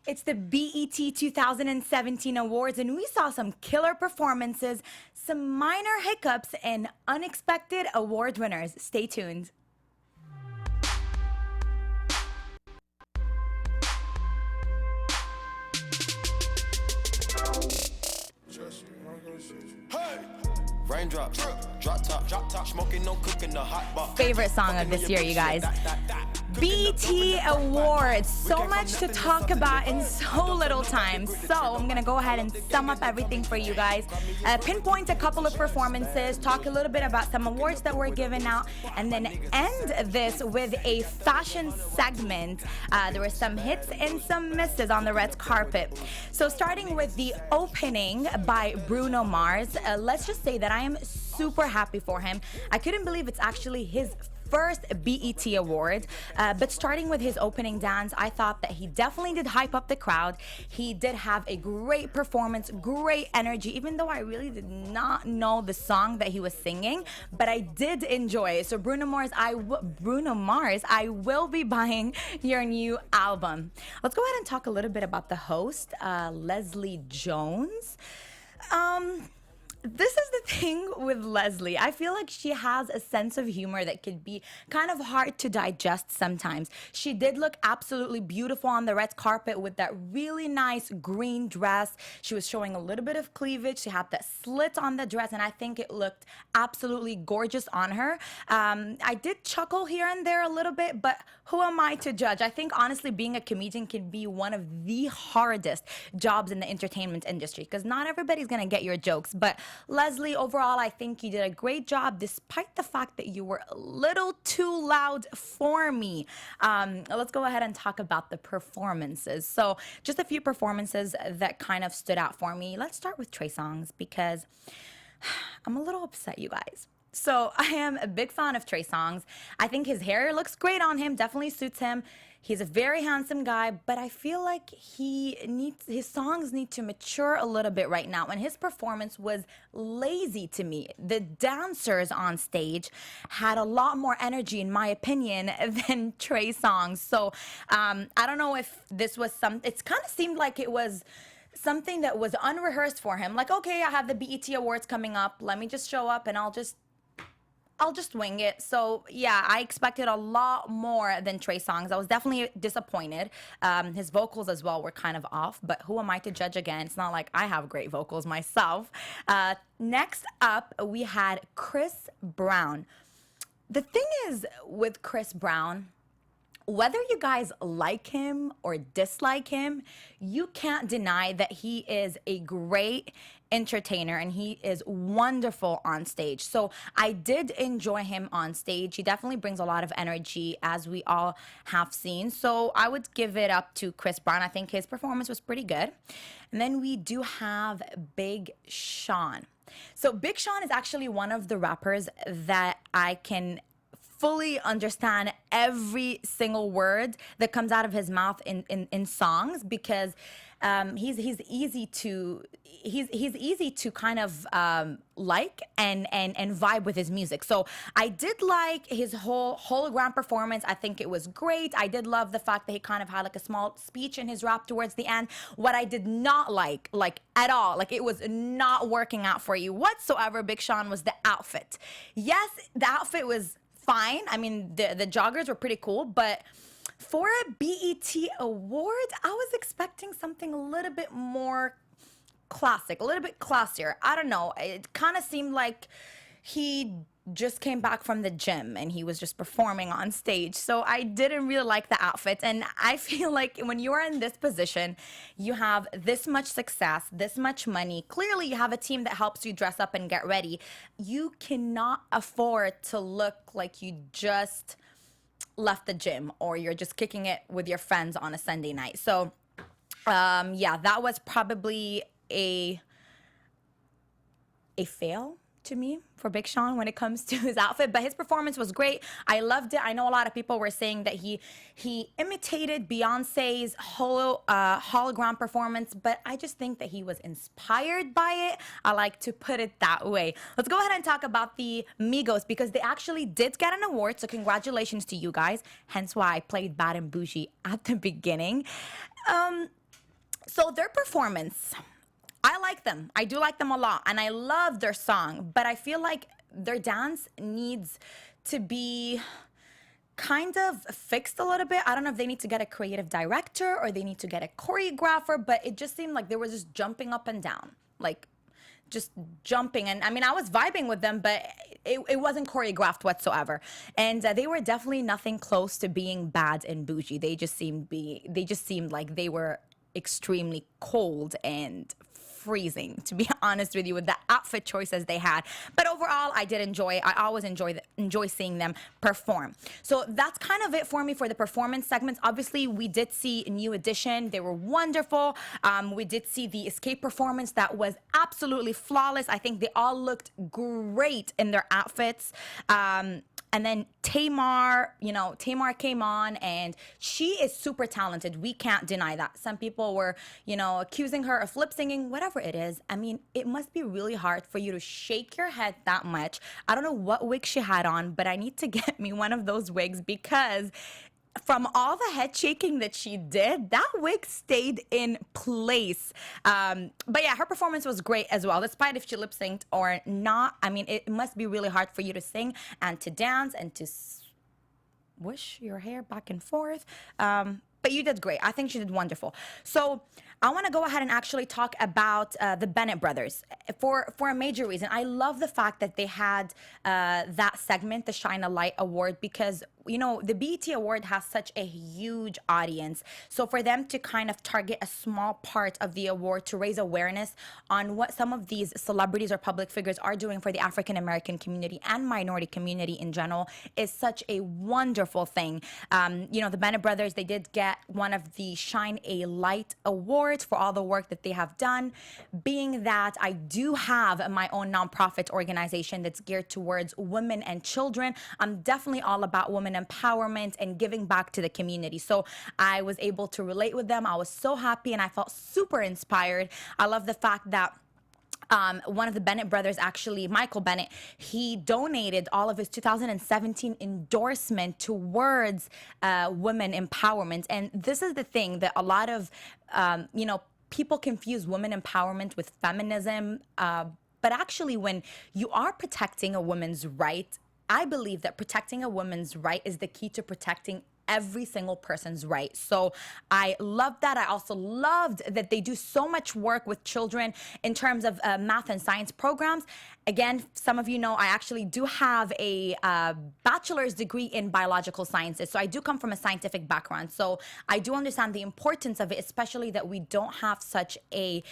It's the BET 2017 awards, and we saw some killer performances, some minor hiccups, and unexpected award winners. Stay tuned. Raindrops, drop top, smoking, no cooking, the hot box. Favorite song of this year, you guys. BET Awards. So much to talk about in so little time. So I'm going to go ahead and sum up everything for you guys. Pinpoint a couple of performances, talk a little bit about some awards that were given out, and then end this with a fashion segment. There were some hits and some misses on the red carpet. So starting with the opening by Bruno Mars, let's just say that I am super happy for him. I couldn't believe it's actually his first BET award, but starting with his opening dance, I thought that he definitely did hype up the crowd. He did have a great performance, great energy, even though I really did not know the song that he was singing, but I did enjoy it. So Bruno Mars, I will be buying your new album. Let's go ahead and talk a little bit about the host, Leslie Jones. This is the thing with Leslie. I feel like she has a sense of humor that could be kind of hard to digest sometimes. She did look absolutely beautiful on the red carpet with that really nice green dress. She was showing a little bit of cleavage. She had that slit on the dress, and I think it looked absolutely gorgeous on her. I did chuckle here and there a little bit, but who am I to judge? I think, honestly, being a comedian can be one of the hardest jobs in the entertainment industry because not everybody's going to get your jokes, but Leslie, overall, I think you did a great job despite the fact that you were a little too loud for me. Let's go ahead and talk about the performances. So just a few performances that kind of stood out for me. Let's start with Trey Songz because I'm a little upset, you guys. So I am a big fan of Trey Songz. I think his hair looks great on him, definitely suits him. He's a very handsome guy, but I feel like his songs need to mature a little bit right now. And his performance was lazy to me. The dancers on stage had a lot more energy, in my opinion, than Trey Songz. So I don't know if this was it kind of seemed like it was something that was unrehearsed for him. Like, okay, I have the BET Awards coming up. Let me just show up and I'll just wing it. So yeah, I expected a lot more than Trey Songz. I was definitely disappointed. His vocals as well were kind of off, but who am I to judge again? It's not like I have great vocals myself. Next up, we had Chris Brown. The thing is with Chris Brown, whether you guys like him or dislike him, you can't deny that he is a great entertainer and he is wonderful on stage. So I did enjoy him on stage. He definitely brings a lot of energy, as we all have seen. So I would give it up to Chris Brown. I think his performance was pretty good. And then we do have Big Sean. So Big Sean is actually one of the rappers that I can fully understand every single word that comes out of his mouth in songs because he's easy to kind of like and vibe with his music. So I did like his whole hologram performance. I think it was great. I did love the fact that he kind of had like a small speech in his rap towards the end. What I did not like at all, like it was not working out for you whatsoever, Big Sean, was the outfit. Yes, the outfit was fine. I mean, the joggers were pretty cool, but for a BET award, I was expecting something a little bit more classic, a little bit classier. I don't know. It kind of seemed like he just came back from the gym and he was just performing on stage. So I didn't really like the outfit. And I feel like when you are in this position, you have this much success, this much money. Clearly, you have a team that helps you dress up and get ready. You cannot afford to look like you just left the gym or you're just kicking it with your friends on a Sunday night. So yeah, that was probably a fail to me for Big Sean when it comes to his outfit, but his performance was great. I loved it. I know a lot of people were saying that he imitated Beyonce's hologram performance, but I just think that he was inspired by it. I like to put it that way. Let's go ahead and talk about the Migos because they actually did get an award, so congratulations to you guys. Hence why I played Bad and Bougie at the beginning. So their performance, I like them. I do like them a lot, and I love their song, but I feel like their dance needs to be kind of fixed a little bit. I don't know if they need to get a creative director or they need to get a choreographer, but it just seemed like they were just jumping up and down, like just jumping. And I mean, I was vibing with them, but it wasn't choreographed whatsoever. And they were definitely nothing close to being bad and bougie. They just seemed like they were extremely cold and freezing, to be honest with you, with the outfit choices they had. But overall, I always enjoy seeing them perform. So that's kind of it for me for the performance segments. Obviously, we did see a New Edition. They were wonderful. We did see the Escape performance that was absolutely flawless. I think they all looked great in their outfits. And then Tamar came on, and she is super talented. We can't deny that. Some people were, accusing her of lip singing, whatever it is. I mean, it must be really hard for you to shake your head that much. I don't know what wig she had on, but I need to get me one of those wigs, because from all the head shaking that she did, that wig stayed in place. But yeah, her performance was great as well, despite if she lip synced or not. I mean, it must be really hard for you to sing and to dance and to swish your hair back and forth. But you did great. I think she did wonderful. So I want to go ahead and actually talk about the Bennett brothers for a major reason. I love the fact that they had that segment, the Shine a Light Award, because the BET Award has such a huge audience. So for them to kind of target a small part of the award to raise awareness on what some of these celebrities or public figures are doing for the African American community and minority community in general is such a wonderful thing. The Bennett brothers, they did get one of the Shine a Light Awards for all the work that they have done. Being that I do have my own nonprofit organization that's geared towards women and children, I'm definitely all about women empowerment and giving back to the community. So I was able to relate with them. I was so happy and I felt super inspired. I love the fact that one of the Bennett brothers, actually, Michael Bennett, he donated all of his 2017 endorsement towards women empowerment. And this is the thing that a lot of, people confuse women empowerment with feminism. But actually, when you are protecting a woman's right, I believe that protecting a woman's right is the key to protecting every single person's right. So I love that. I also loved that they do so much work with children in terms of math and science programs. Again, some of you know I actually do have a bachelor's degree in biological sciences. So I do come from a scientific background. So I do understand the importance of it, especially that we don't have such a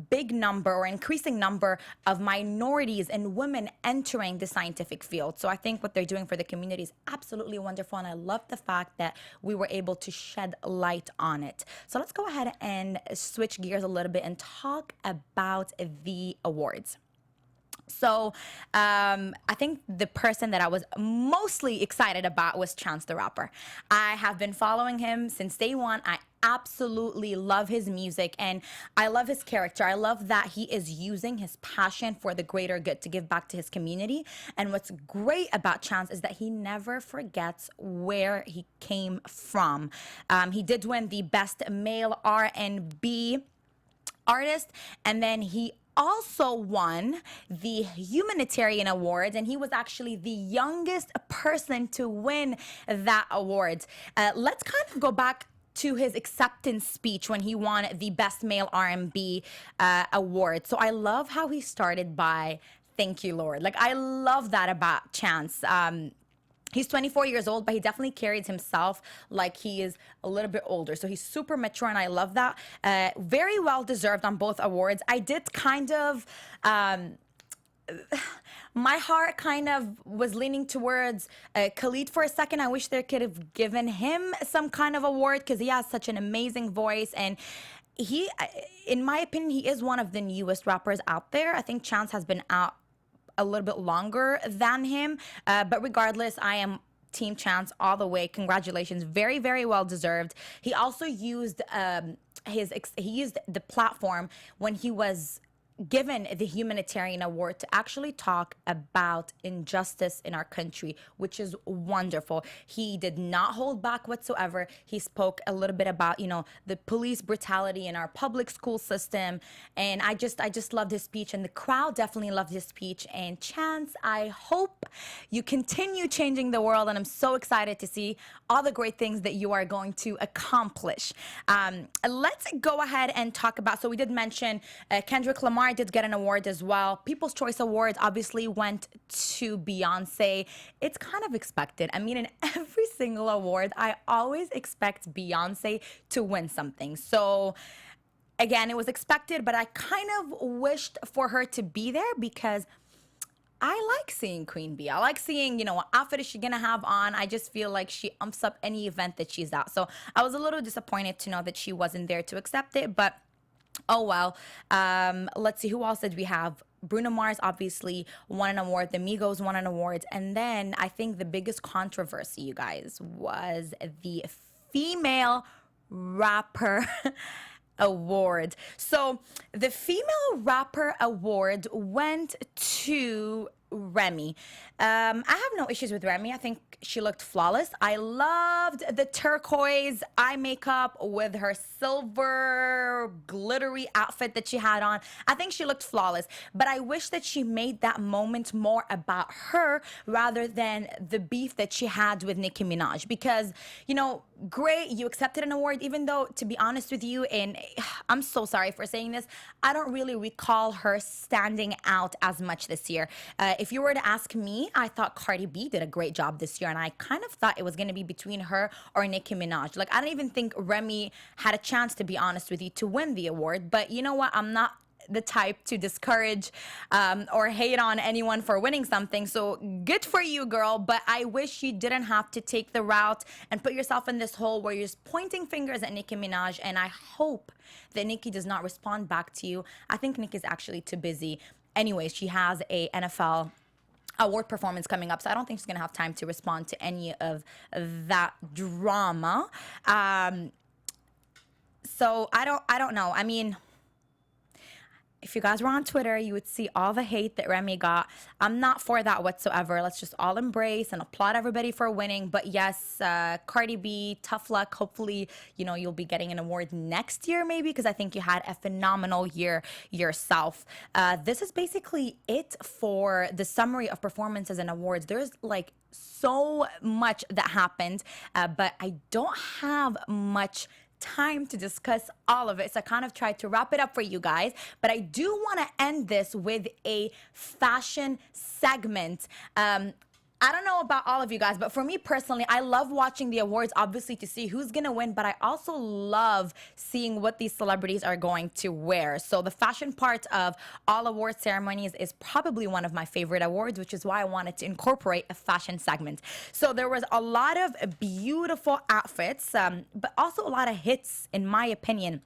big number or increasing number of minorities and women entering the scientific field. So I think what they're doing for the community is absolutely wonderful. And I love the fact that we were able to shed light on it. So let's go ahead and switch gears a little bit and talk about the awards. So I think the person that I was mostly excited about was Chance the Rapper. I have been following him since day one. I absolutely love his music and I love his character. I love that he is using his passion for the greater good to give back to his community. And what's great about Chance is that he never forgets where he came from. He did win the Best Male R&B Artist, and then he also won the Humanitarian Award, and he was actually the youngest person to win that award. Let's kind of go back to his acceptance speech when he won the Best Male R&B Award. So I love how he started by, "Thank you, Lord." Like, I love that about Chance. He's 24 years old, but he definitely carries himself like he is a little bit older. So he's super mature, and I love that. Very well deserved on both awards. I did kind of, my heart kind of was leaning towards Khalid for a second. I wish they could have given him some kind of award because he has such an amazing voice. And he, in my opinion, he is one of the newest rappers out there. I think Chance has been out a little bit longer than him, but regardless, I am Team Chance all the way. Congratulations, very, very well deserved. He also used he used the platform when he was given the humanitarian award to actually talk about injustice in our country, which is wonderful. He did not hold back whatsoever. He spoke a little bit about, the police brutality in our public school system. And I just loved his speech, and the crowd definitely loved his speech. And Chance, I hope you continue changing the world. And I'm so excited to see all the great things that you are going to accomplish. Let's go ahead and talk about, so we did mention Kendrick Lamar did get an award as well. People's Choice Awards obviously went to Beyonce. It's kind of expected. I mean, in every single award, I always expect Beyonce to win something. So again, it was expected, but I kind of wished for her to be there because I like seeing Queen Bee. I like seeing, what outfit is she going to have on. I just feel like she umps up any event that she's at. So I was a little disappointed to know that she wasn't there to accept it, but oh well. Let's see, who else did we have? Bruno Mars obviously won an award. The Migos won an award. And then I think the biggest controversy, you guys, was the female rapper award. So the female rapper award went to Remy. I have no issues with Remy. I think she looked flawless. I loved the turquoise eye makeup with her silver glittery outfit that she had on. I think she looked flawless, but I wish that she made that moment more about her rather than the beef that she had with Nicki Minaj, because, great, you accepted an award, even though, to be honest with you, and I'm so sorry for saying this, I don't really recall her standing out as much this year. If you were to ask me, I thought Cardi B did a great job this year, and I kind of thought it was going to be between her or Nicki Minaj. Like, I don't even think Remy had a chance, to be honest with you, to win the award. But you know what? I'm not the type to discourage or hate on anyone for winning something. So good for you, girl. But I wish you didn't have to take the route and put yourself in this hole where you're just pointing fingers at Nicki Minaj. And I hope that Nicki does not respond back to you. I think Nicki's actually too busy. Anyways, she has a NFL award performance coming up, so I don't think she's gonna have time to respond to any of that drama. So I don't know. I mean, if you guys were on Twitter, you would see all the hate that Remy got. I'm not for that whatsoever. Let's just all embrace and applaud everybody for winning. But yes, Cardi B, tough luck. Hopefully, you'll be getting an award next year maybe, because I think you had a phenomenal year yourself. This is basically it for the summary of performances and awards. There's like so much that happened, but I don't have much time to discuss all of it, so I kind of tried to wrap it up for you guys, but I do want to end this with a fashion segment. I don't know about all of you guys, but for me personally, I love watching the awards, obviously, to see who's going to win, but I also love seeing what these celebrities are going to wear. So the fashion part of all award ceremonies is probably one of my favorite awards, which is why I wanted to incorporate a fashion segment. So there was a lot of beautiful outfits, but also a lot of hits, in my opinion.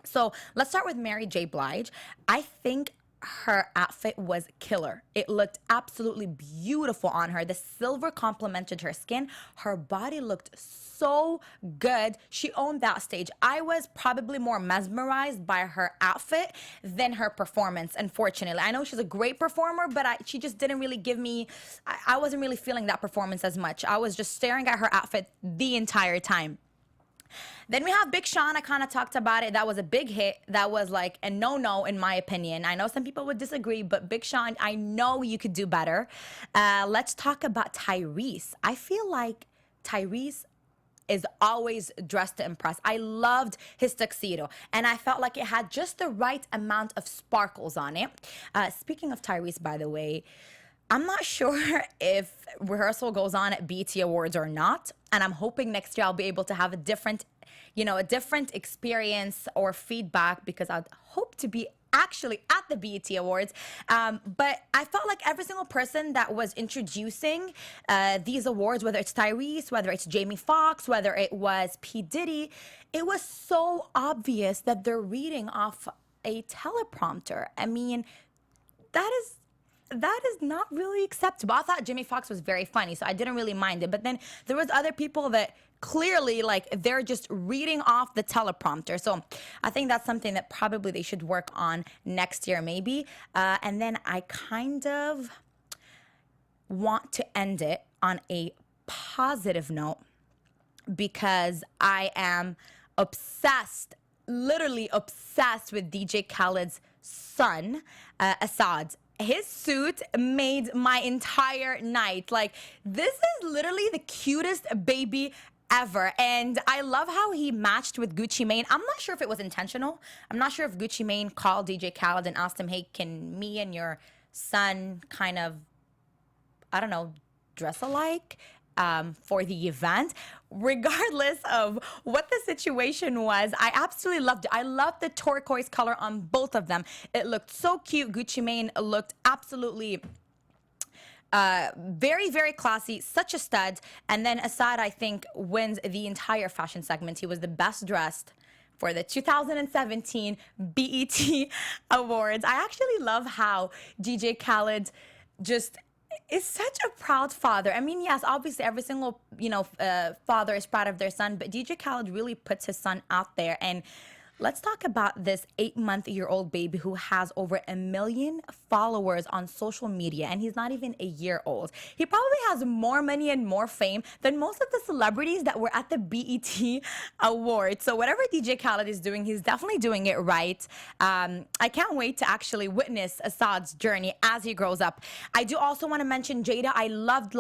So let's start with Mary J. Blige. I think her outfit was killer. It looked absolutely beautiful on her. The silver complemented her skin. Her body looked so good. She owned that stage. I was probably more mesmerized by her outfit than her performance, unfortunately. I know she's a great performer, but she just didn't really give me, I wasn't really feeling that performance as much. I was just staring at her outfit the entire time. Then we have Big Sean. I kind of talked about it. That was a big hit. That was like a no-no in my opinion. I know some people would disagree, but Big Sean, I know you could do better. Let's talk about Tyrese. I feel like Tyrese is always dressed to impress. I loved his tuxedo, and I felt like it had just the right amount of sparkles on it. Speaking of Tyrese, by the way, I'm not sure if rehearsal goes on at BET Awards or not, and I'm hoping next year I'll be able to have a different experience or feedback, because I'd hope to be actually at the BET Awards. But I felt like every single person that was introducing these awards, whether it's Tyrese, whether it's Jamie Foxx, whether it was P. Diddy, it was so obvious that they're reading off a teleprompter. I mean, that is that is not really acceptable. I thought Jimmy Fox was very funny, so I didn't really mind it. But then there was other people that clearly, like, they're just reading off the teleprompter. So I think that's something that probably they should work on next year, maybe. And then I kind of want to end it on a positive note because I am obsessed, literally obsessed with DJ Khaled's son, Assad. His suit made my entire night. Like, this is literally the cutest baby ever. And I love how he matched with Gucci Mane. I'm not sure if it was intentional. I'm not sure if Gucci Mane called DJ Khaled and asked him, hey, can me and your son kind of, I don't know, dress alike for the event? Regardless of what the situation was, I absolutely loved it. I loved the turquoise color on both of them. It looked so cute. Gucci Mane looked absolutely very, very classy, such a stud. And then Assad, I think, wins the entire fashion segment. He was the best dressed for the 2017 BET Awards. I actually love how DJ Khaled just is such a proud father. I mean, yes, obviously every single, father is proud of their son, but DJ Khaled really puts his son out there. And let's talk about this 8-month-old baby who has over 1 million followers on social media, and he's not even a year old. He probably has more money and more fame than most of the celebrities that were at the BET Awards. So whatever DJ Khaled is doing, he's definitely doing it right. I can't wait to actually witness Assad's journey as he grows up. I do also want to mention Jada. I loved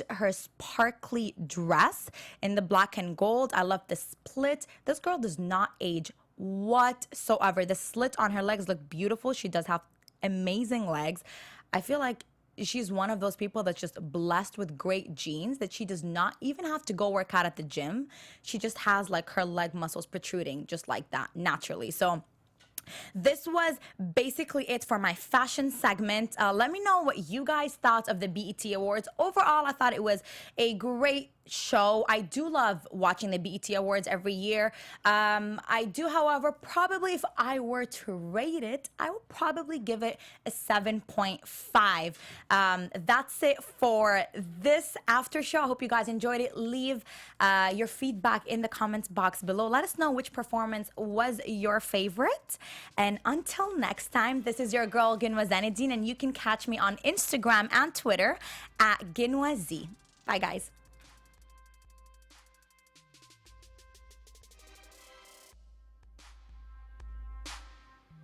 her sparkly dress in the black and gold. I love the split. This girl does not age whatsoever. The slit on her legs look beautiful. She does have amazing legs. I feel like she's one of those people that's just blessed with great genes, that she does not even have to go work out at the gym. She just has like her leg muscles protruding just like that naturally. So this was basically it for my fashion segment. Let me know what you guys thought of the BET Awards. Overall, I thought it was a great show. I do love watching the BET Awards every year. I do, however, probably if I were to rate it, I would probably give it a 7.5. That's it for this after show. I hope you guys enjoyed it. Leave your feedback in the comments box below. Let us know which performance was your favorite. And until next time, this is your girl Guinwa Zeineddine, and you can catch me on Instagram and Twitter at Guinwa Z. Bye, guys.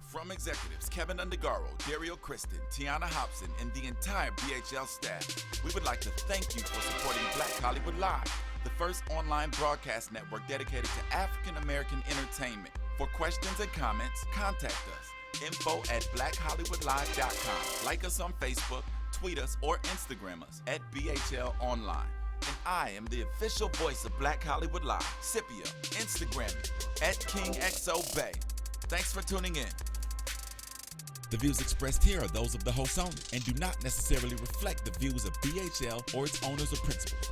From executives Keven Undergaro, Dario Kristen, Tiana Hobson, and the entire BHL staff, we would like to thank you for supporting Black Hollywood Live, the first online broadcast network dedicated to African American entertainment. For questions and comments, contact us. info@blackhollywoodlive.com. Like us on Facebook, tweet us, or Instagram us at BHL Online. And I am the official voice of Black Hollywood Live. Scipio, Instagram me at KingXOBay. Thanks for tuning in. The views expressed here are those of the host only and do not necessarily reflect the views of BHL or its owners or principals.